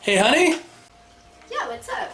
Hey, honey. Yeah, what's up?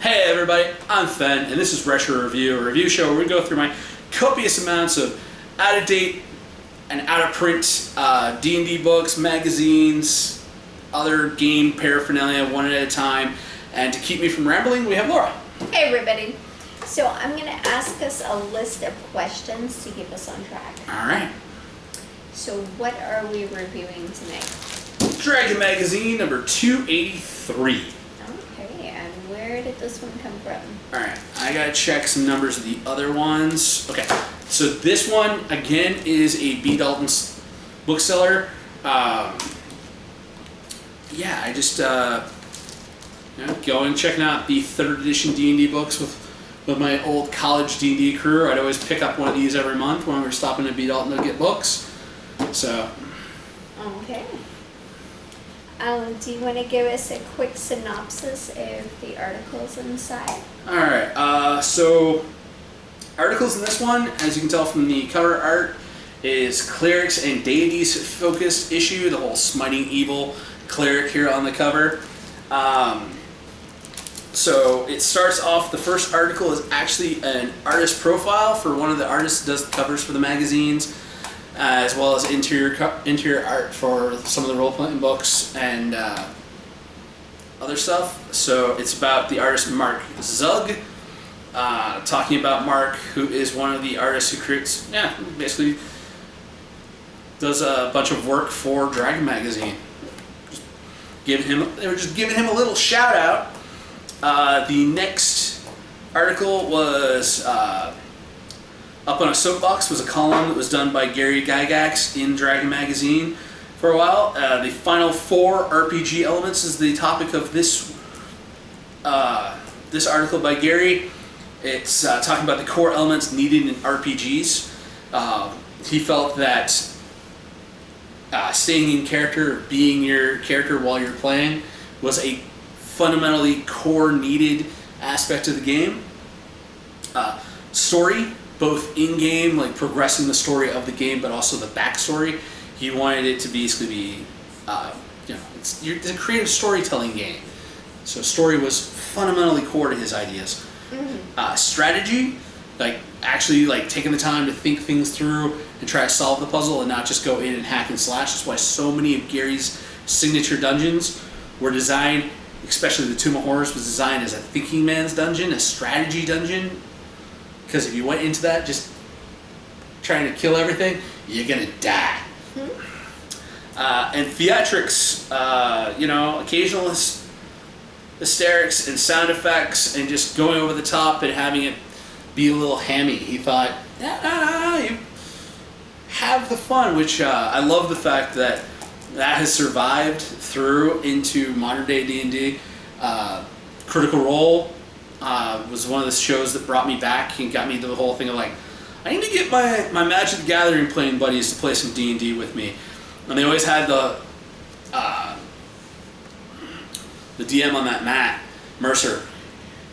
Hey, everybody. I'm Fen, and this is Retro Review, a review show where we go through my copious amounts of out-of-date and out-of-print D&D books, magazines, other game paraphernalia, one at a time. And to keep me from rambling, we have Laura. Hey, everybody. So I'm going to ask us a list of questions to keep us on track. All right. So what are we reviewing tonight? Dragon Magazine number 283. Okay, and where did this one come from? All right, I gotta check some numbers of the other ones. Okay, so this one again is a B. Dalton's bookseller. Yeah, I just going checking out the third edition D&D books with my old college D&D crew. I'd always pick up one of these every month when we were stopping at B. Dalton to get books. So. Okay. Do you want to give us a quick synopsis of the articles inside? All right. So articles in this one, as you can tell from the cover art, is clerics and deities focused issue. The whole smiting evil cleric here on the cover. So it starts off. The first article is actually an artist profile for one of the artists who does the covers for the magazines, as well as interior art for some of the role-playing books and other stuff. So it's about the artist Mark Zug, talking about Mark, who is one of the artists who creates, basically does a bunch of work for Dragon Magazine. They were just giving him a little shout out. The next article was Up on a Soapbox, was a column that was done by Gary Gygax in Dragon Magazine for a while. The final 4 RPG elements is the topic of this article by Gary. It's talking about the core elements needed in RPGs. He felt that staying in character, being your character while you're playing, was a fundamentally core needed aspect of the game. Story, both in-game, like progressing the story of the game, but also the backstory. He wanted it to basically be, it's a creative storytelling game. So story was fundamentally core to his ideas. Mm-hmm. Strategy, actually taking the time to think things through and try to solve the puzzle and not just go in and hack and slash. That's why so many of Gary's signature dungeons were designed, especially the Tomb of Horrors was designed as a thinking man's dungeon, a strategy dungeon. Because if you went into that just trying to kill everything, you're gonna die. Mm-hmm. And theatrics, occasional hysterics and sound effects and just going over the top and having it be a little hammy. He thought, you have the fun, which I love the fact that has survived through into modern day D&D. Critical Role was one of the shows that brought me back and got me to the whole thing of I need to get my Magic the Gathering playing buddies to play some D&D with me. And they always had the DM on that, Matt Mercer,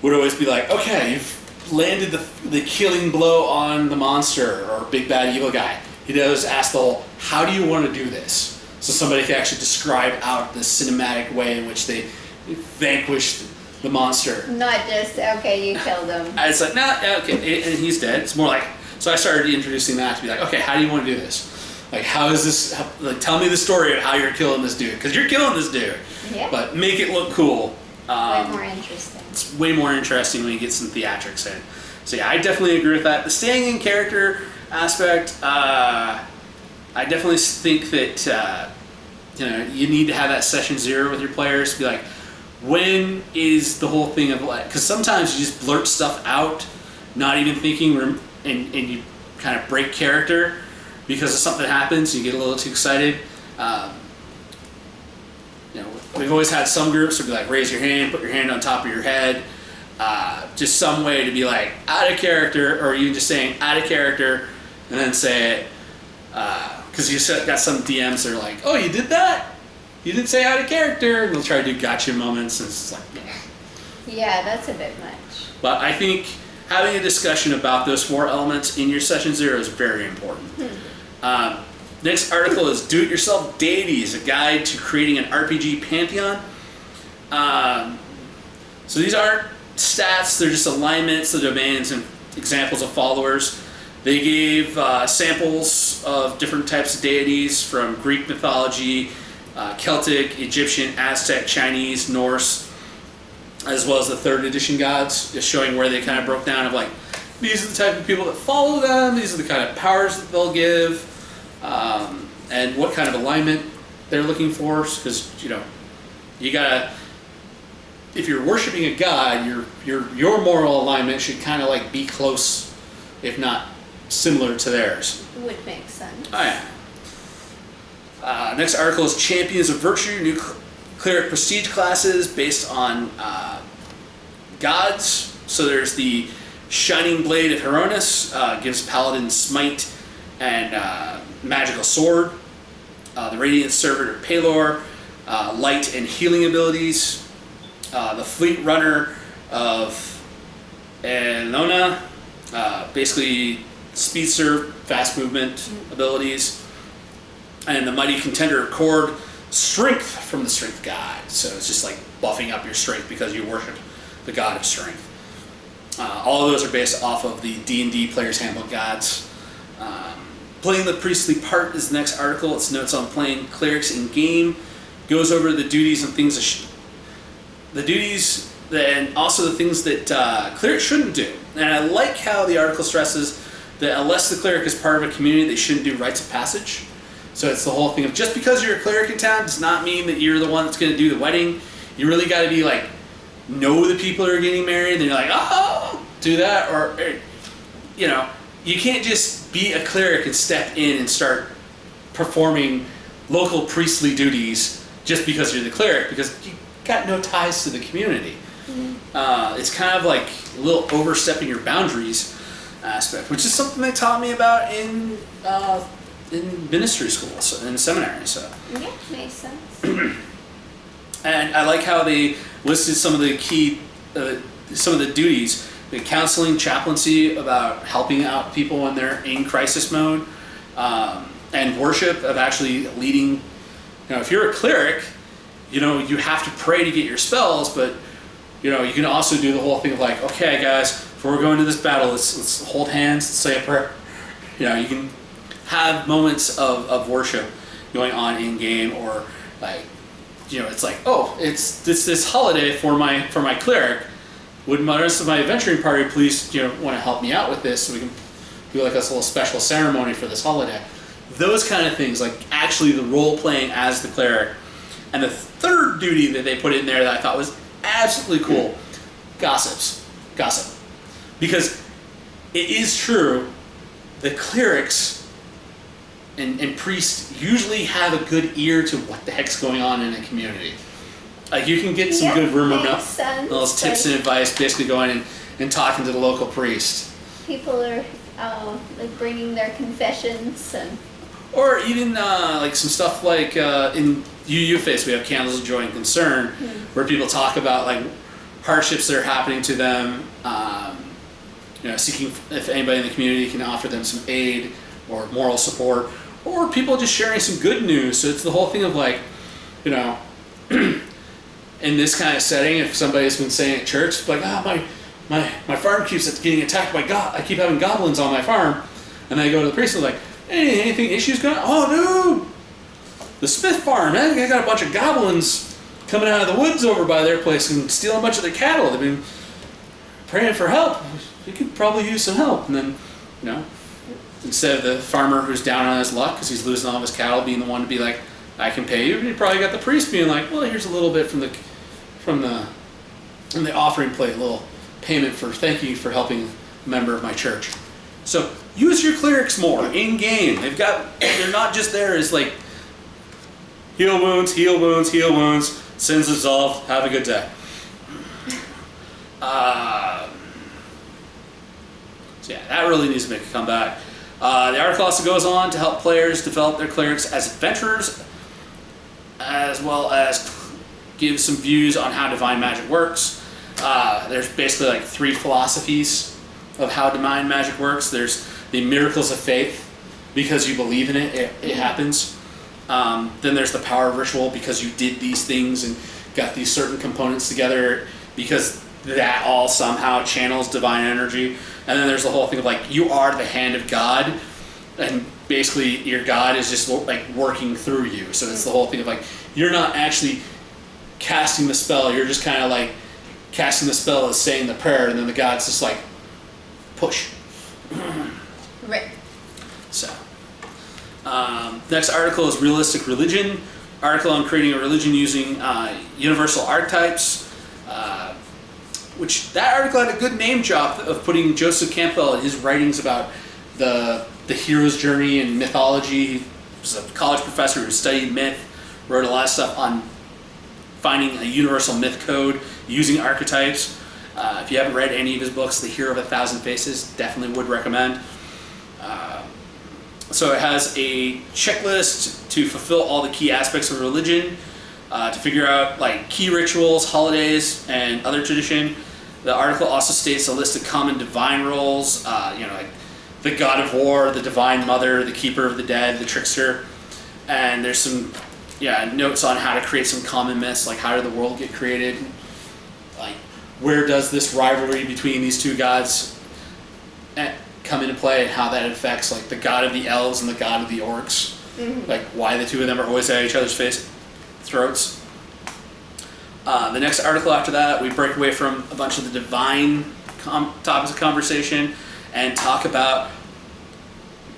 would always be like, okay, you've landed the killing blow on the monster or big bad evil guy. He'd always ask the whole, how do you want to do this? So somebody could actually describe out the cinematic way in which they vanquished the monster. Not just, okay, you killed him. It's like, okay, and he's dead. It's more like, so I started introducing that to be like, okay, how do you want to do this? How is this, tell me the story of how you're killing this dude. Because you're killing this dude. Yeah. But make it look cool. Way more interesting. It's way more interesting when you get some theatrics in. So yeah, I definitely agree with that. The staying in character aspect, I definitely think that, you need to have that session 0 with your players to be like, when is the whole thing of because sometimes you just blurt stuff out, not even thinking, and you kind of break character because of something happens, you get a little too excited. we've always had some groups would be like, raise your hand, put your hand on top of your head. Just some way to be like out of character, or you just saying out of character and then say it. Because you got some DMs that are like, oh, you did that? You didn't say out of character. And they'll try to do gotcha moments, and it's like, yeah, that's a bit much. But I think having a discussion about those 4 elements in your session 0 is very important. Next article is Do-It-Yourself Deities, a guide to creating an RPG pantheon. So these aren't stats, they're just alignments, the domains, and examples of followers. They gave samples of different types of deities from Greek mythology, Celtic, Egyptian, Aztec, Chinese, Norse, as well as the 3rd edition gods, just showing where they kind of broke down of like, these are the type of people that follow them, these are the kind of powers that they'll give, and what kind of alignment they're looking for, because you gotta, if you're worshiping a god, your moral alignment should kind of like be close, if not similar to theirs. Would make sense. Oh yeah. Next article is Champions of Virtue, new cleric prestige classes based on gods. So there's the Shining Blade of Hieronis, gives Paladin Smite and Magical Sword. The Radiant Servant of Pelor, Light and Healing abilities. The Fleet Runner of Elona, basically speed serve, fast movement abilities. And the Mighty Contender of Cord, Strength from the Strength God. So it's just like buffing up your strength because you worship the god of strength. All of those are based off of the D&D Player's Handbook Gods. Playing the Priestly Part is the next article. It's notes on playing clerics in game. Goes over the duties and things, and also the things that clerics shouldn't do. And I like how the article stresses that unless the cleric is part of a community, they shouldn't do rites of passage. So it's the whole thing of just because you're a cleric in town does not mean that you're the one that's going to do the wedding. You really got to be like, know the people who are getting married, and then you're like, oh, do that. Or you can't just be a cleric and step in and start performing local priestly duties just because you're the cleric, because you got no ties to the community. It's kind of like a little overstepping your boundaries aspect, which is something they taught me about in ministry school, so in seminary. So yeah, makes sense. And I like how they listed some of the key, some of the duties, the counseling, chaplaincy, about helping out people when they're in crisis mode, and worship of actually leading. If you're a cleric, you have to pray to get your spells, but you can also do the whole thing of like, okay, guys, before we're going to this battle, let's hold hands, let's say a prayer. You can have moments of worship going on in game, or like, it's like, oh, it's this holiday for my cleric. Would the rest of my adventuring party please want to help me out with this so we can do like a little special ceremony for this holiday? Those kind of things, like actually the role playing as the cleric. And the 3rd duty that they put in there that I thought was absolutely cool, gossip. Because it is true, the clerics and priests usually have a good ear to what the heck's going on in a community. Like you can get some good rumor mill, those tips and advice, basically going and talking to the local priest. People are like bringing their confessions, or even like some stuff like in UU Face we have Candles of Joy and Concern, where people talk about like hardships that are happening to them. Seeking if anybody in the community can offer them some aid or moral support, or people just sharing some good news. So it's the whole thing of like, in this kind of setting, if somebody's been saying at church, like, my farm keeps getting attacked by I keep having goblins on my farm, and they go to the priest and they're like, hey, anything issues going on? Oh, dude, the Smith farm, man, they got a bunch of goblins coming out of the woods over by their place and stealing a bunch of their cattle. They've been praying for help. You could probably use some help. And then, instead of the farmer who's down on his luck because he's losing all of his cattle being the one to be like, I can pay you, you probably got the priest being like, well, here's a little bit from the offering plate, a little payment for thank you for helping a member of my church. So use your clerics more in game. They're not just there as like, Heal wounds, heal wounds, heal wounds. Sins absolved. Have a good day. So yeah, that really needs to make a comeback. The article also goes on to help players develop their clerics as adventurers, as well as give some views on how divine magic works. There's basically like 3 philosophies of how divine magic works. There's the miracles of faith, because you believe in it, it happens. Then there's the power of ritual, because you did these things and got these certain components together, because that all somehow channels divine energy. And then there's the whole thing of like, you are the hand of God, and basically your God is just like working through you. So it's the whole thing of like, you're not actually casting the spell, you're just kind of like casting the spell as saying the prayer, and then the God's just like, push. Right. So, next article is Realistic Religion. Article on creating a religion using universal archetypes. Which that article had a good name job of putting Joseph Campbell and his writings about the hero's journey and mythology. He was a college professor who studied myth, wrote a lot of stuff on finding a universal myth code using archetypes. If you haven't read any of his books, The Hero of a Thousand Faces, definitely would recommend. So it has a checklist to fulfill all the key aspects of religion, to figure out like key rituals, holidays, and other tradition. The article also states a list of common divine roles, like the god of war, the divine mother, the keeper of the dead, the trickster. And there's some notes on how to create some common myths, like how did the world get created? Like, where does this rivalry between these two gods come into play, and how that affects like the god of the elves and the god of the orcs? Mm-hmm. Like why the two of them are always at each other's throats. The next article after that, we break away from a bunch of the divine topics of conversation and talk about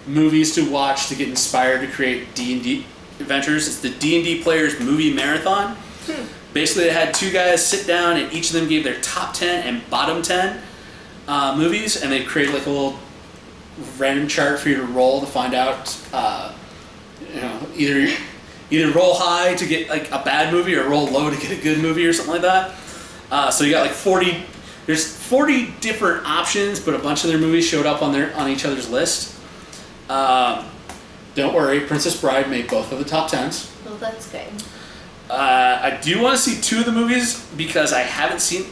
movies to watch to get inspired to create D&D adventures. It's the D&D Players Movie Marathon. Basically, they had 2 guys sit down, and each of them gave their top 10 and bottom 10 movies, and they created like a little random chart for you to roll to find out, either roll high to get like a bad movie, or roll low to get a good movie, or something like that. So you got like 40. There's 40 different options, but a bunch of their movies showed up on each other's list. Don't worry, Princess Bride made both of the top 10s. Well, that's good. I do want to see 2 of the movies because I haven't seen.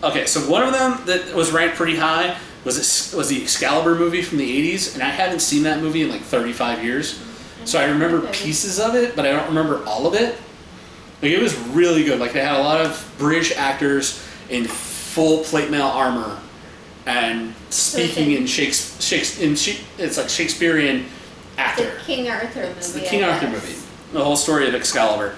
Okay, so one of them that was ranked pretty high was the Excalibur movie from the 80s, and I haven't seen that movie in like 35 years. So I remember pieces of it, but I don't remember all of it. Like, it was really good. Like, they had a lot of British actors in full plate mail armor and speaking in it's like Shakespearean actor. The King Arthur movie. It's the King Arthur movie. The whole story of Excalibur.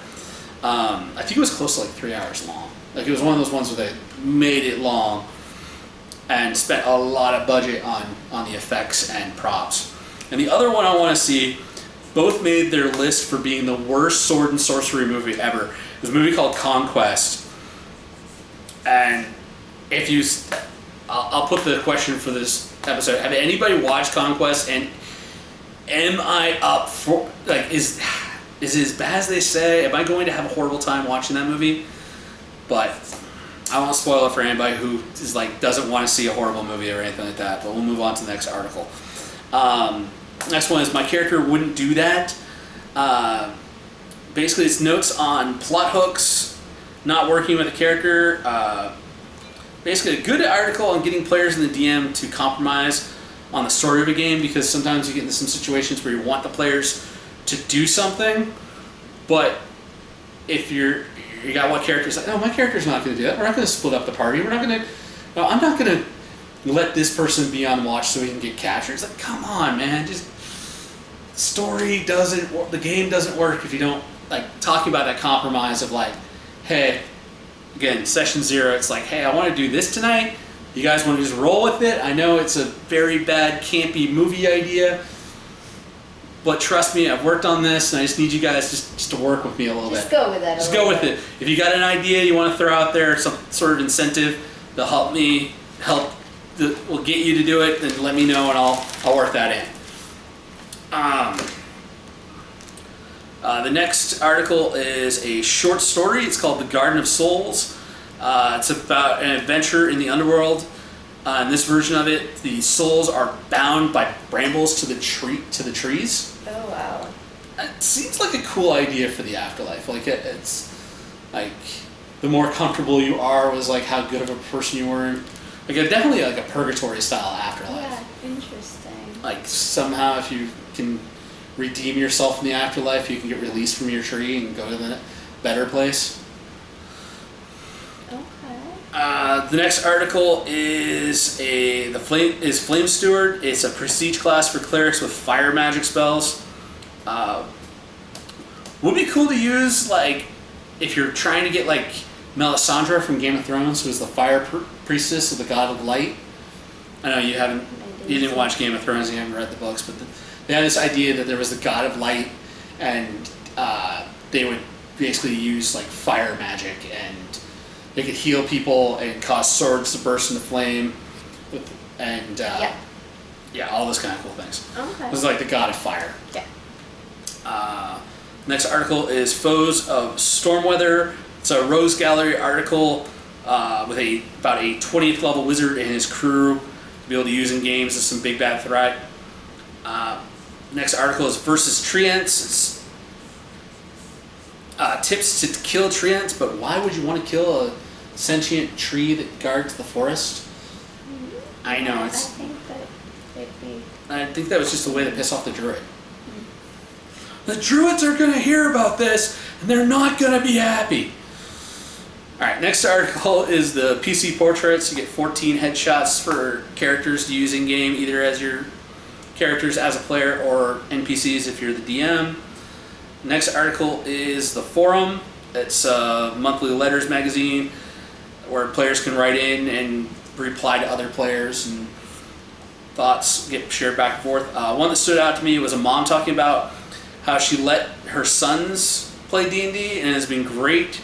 I think it was close to like 3 hours long. Like, it was one of those ones where they made it long and spent a lot of budget on the effects and props. And the other one I want to see, both made their list for being the worst sword and sorcery movie ever. It was a movie called Conquest. And if you, I'll put the question for this episode. Have anybody watched Conquest? And am I up for, like, is it as bad as they say? Am I going to have a horrible time watching that movie? But I won't spoil it for anybody who is like doesn't want to see a horrible movie or anything like that. But we'll move on to the next article. Next one is my character wouldn't do that. Basically, it's notes on plot hooks, not working with a character. Basically, a good article on getting players in the DM to compromise on the story of a game, because sometimes you get into some situations where you want the players to do something, but if you got one character who's like, no, my character's not going to do that. We're not going to split up the party. I'm not going to let this person be on watch so he can get captured. It's like, come on, man. Just story doesn't work. The game doesn't work if you don't like talking about that compromise of like, hey, again, session 0. It's like, hey, I want to do this tonight. You guys want to just roll with it? I know it's a very bad, campy movie idea, but trust me, I've worked on this, and I just need you guys just to work with me a little bit. Just go with it. Just go with it. If you got an idea you want to throw out there, some sort of incentive that'll will get you to do it, then let me know, and I'll work that in. The next article is a short story. It's called The Garden of Souls. It's about an adventure in the underworld. In this version of it, the souls are bound by brambles to the trees. Oh wow. It seems like a cool idea for the afterlife. Like it's like the more comfortable you are was like how good of a person you were. Like definitely like a purgatory style afterlife. Yeah, interesting. Like somehow if you can redeem yourself in the afterlife, you can get released from your tree and go to the better place. Okay. The next article is Flame Steward. It's a prestige class for clerics with fire magic spells. Would be cool to use like if you're trying to get like Melisandre from Game of Thrones, who's the fire priestess of the god of light. I know you didn't watch Game of Thrones, you haven't read the books, but they had this idea that there was the god of light, and they would basically use like fire magic, and they could heal people and cause swords to burst into flame, and all those kind of cool things. Okay. It was like the god of fire. Yeah. Next article is Foes of Stormweather. It's a Rose Gallery article with about a 20th level wizard and his crew to be able to use in games as some big bad threat. Next article is Versus Treants. It's tips to kill treants, but why would you want to kill a sentient tree that guards the forest? I know it's. I think that was just a way to piss off the druid. The druids are going to hear about this, and they're not going to be happy. Alright, next article is the PC portraits. You get 14 headshots for characters to use in-game, either as your characters as a player or NPCs if you're the DM. Next article is the forum. It's a monthly letters magazine where players can write in and reply to other players, and thoughts get shared back and forth. One that stood out to me was a mom talking about how she let her sons play D&D, and it has been great,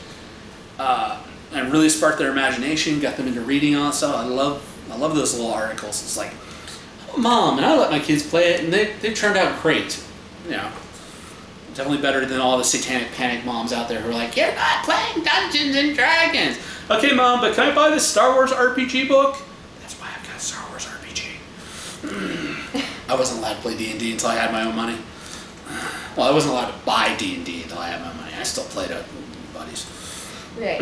and really sparked their imagination, got them into reading all that stuff. I love those little articles. It's like, oh, Mom, and I let my kids play it, and they turned out great. You know, definitely better than all the satanic panic moms out there who are like, you're not playing Dungeons and Dragons. Okay, Mom, but can I buy this Star Wars RPG book? That's why I've got Star Wars RPG. I wasn't allowed to play D&D until I had my own money. Well, I wasn't allowed to buy D&D until I had my money. I still played it with buddies. Right.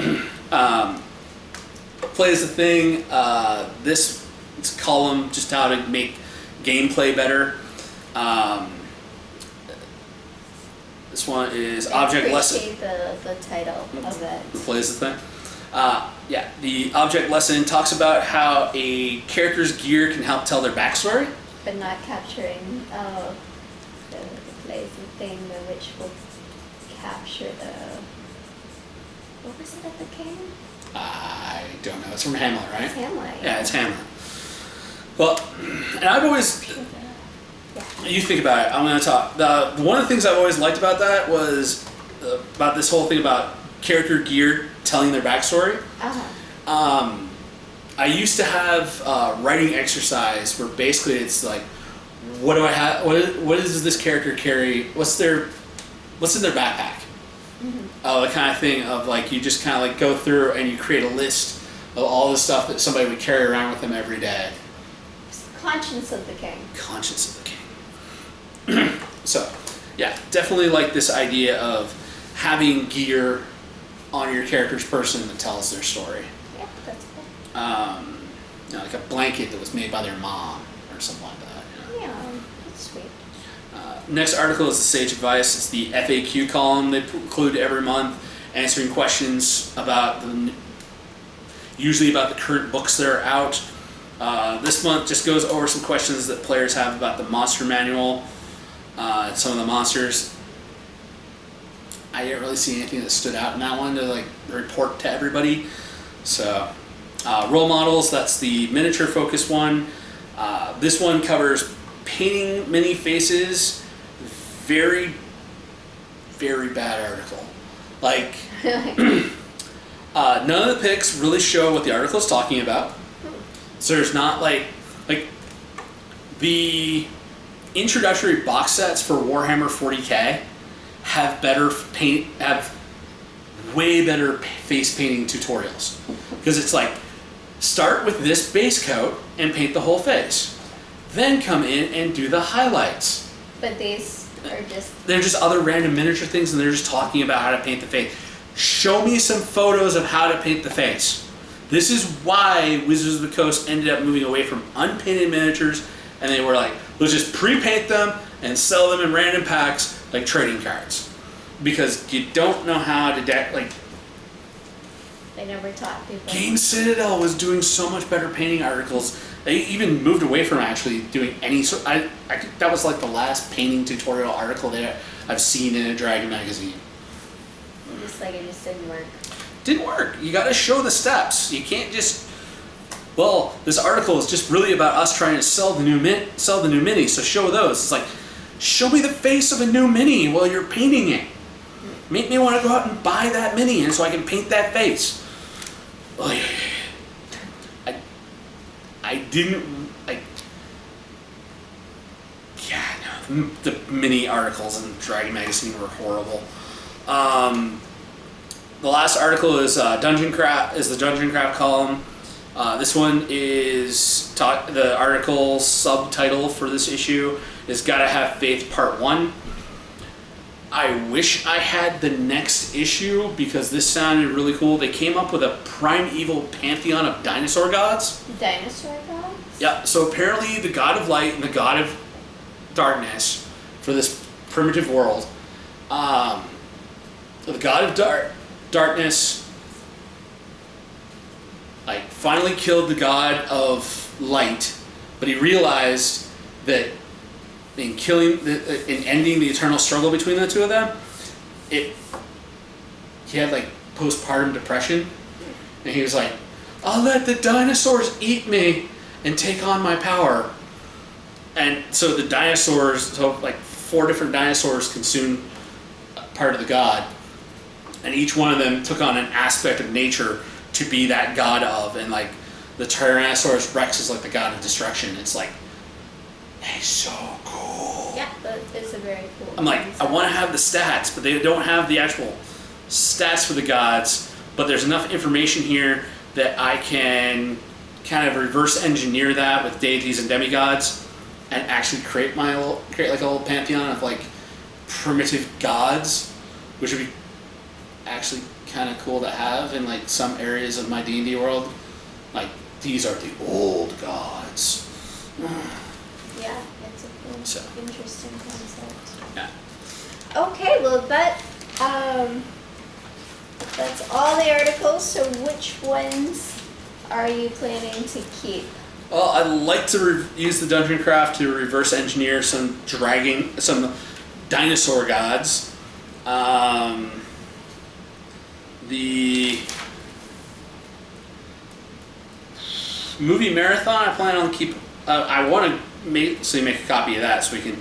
Play is the thing. This column just how to make gameplay better. This one is Object Lesson. The title of it. The play is the thing. The Object Lesson talks about how a character's gear can help tell their backstory. But not capturing the plays the thing which will capture the. What was it at the game? I don't know. It's from Hamlet, right? It's Hamlet. Yeah, it's Hamlet. Well, and I've always. You think about it. I'm going to talk. One of the things I've always liked about that was about this whole thing about character gear telling their backstory. I used to have writing exercise where basically it's like, what do I have? What does this character carry? What's in their backpack? The kind of thing of like you just kind of like go through and you create a list of all the stuff that somebody would carry around with them every day. Conscience of the king. Conscience of the king. So, yeah, definitely like this idea of having gear on your character's person that tells their story. Yeah, that's cool. Like a blanket that was made by their mom or something like that. Yeah, that's sweet. Next article is the Sage Advice. It's the FAQ column they include every month, answering questions about usually about the current books that are out. This month just goes over some questions that players have about the monster manual. Some of the monsters. I didn't really see anything that stood out in that one to like report to everybody. So, role models, that's the miniature focus one. This one covers painting many faces. Very, very bad article. Like, none of the pics really show what the article is talking about. So there's not like the introductory box sets for Warhammer 40k have way better face painting tutorials, because it's like, start with this base coat and paint the whole face, then come in and do the highlights. But these are they're just other random miniature things, and they're just talking about how to paint the face. Show me some photos of how to paint the face. This is why Wizards of the Coast ended up moving away from unpainted miniatures, and they were like, let's just pre-paint them and sell them in random packs like trading cards. Because you don't know how to they never taught people. Game Citadel was doing so much better painting articles. They even moved away from actually doing any sort. I think that was like the last painting tutorial article that I've seen in a Dragon magazine. It just didn't work. Didn't work. You got to show the steps. You can't just. Well, this article is just really about us trying to sell the new mini. So show those. It's like, show me the face of a new mini while you're painting it. Make me want to go out and buy that mini, and so I can paint that face. The mini articles in Dragon Magazine were horrible. The last article is the Dungeon Craft column. This one is the article subtitle for this issue is Gotta Have Faith Part 1. I wish I had the next issue because this sounded really cool. They came up with a primeval pantheon of dinosaur gods. Dinosaur gods? Yeah, so apparently the god of light and the god of darkness for this primitive world. The god of darkness finally killed the god of light, but he realized that in ending the eternal struggle between the two of them, he had postpartum depression, and he was like, I'll let the dinosaurs eat me and take on my power. And so the dinosaurs, 4 different dinosaurs consumed part of the god, and each one of them took on an aspect of nature to be that god of, and the Tyrannosaurus Rex is the god of destruction. It's he's so cool. Yeah, it's a very cool. I'm I want to have the stats, but they don't have the actual stats for the gods, but there's enough information here that I can kind of reverse engineer that with deities and demigods and actually create a little pantheon of primitive gods, which would be actually kind of cool to have in some areas of my D&D world. These are the old gods. Yeah, it's a cool, interesting concept. Yeah. Okay, well that's all the articles. So which ones are you planning to keep? Well, I'd like to use the Dungeon Craft to reverse engineer some dinosaur gods. The movie marathon, I plan on keep. I want to make a copy of that so we can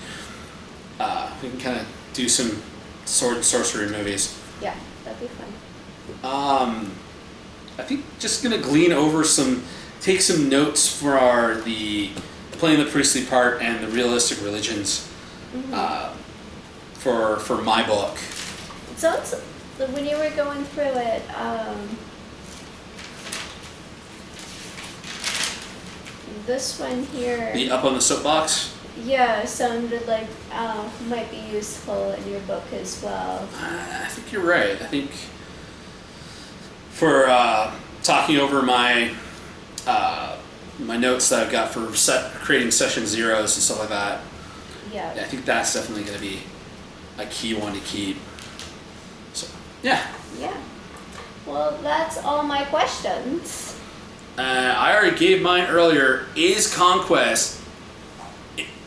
kind of do some sword and sorcery movies. Yeah, that'd be fun. I think just gonna glean over take some notes for the playing the priestly part and the realistic religions for my book. So when you were going through it, this one here. The Up on the Soapbox? Yeah, sounded like might be useful in your book as well. I think you're right. I think for talking over my my notes that I've got for creating session zeros and stuff like that. Yeah. I think that's definitely going to be a key one to keep. So, yeah. Yeah. Well, that's all my questions. I already gave mine earlier. Is Conquest,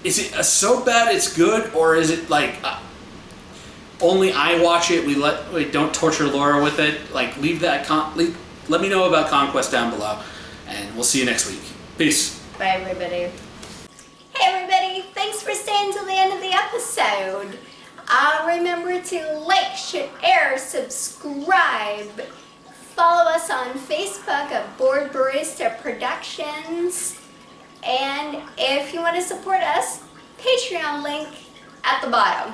is it so bad it's good, or is it only I watch it, we don't torture Laura with it? Let me know about Conquest down below, and we'll see you next week. Peace. Bye, everybody. Hey, everybody. Thanks for staying till the end of the episode. Remember to like, share, subscribe. Follow us on Facebook at Board Barista Productions. And if you want to support us, Patreon link at the bottom.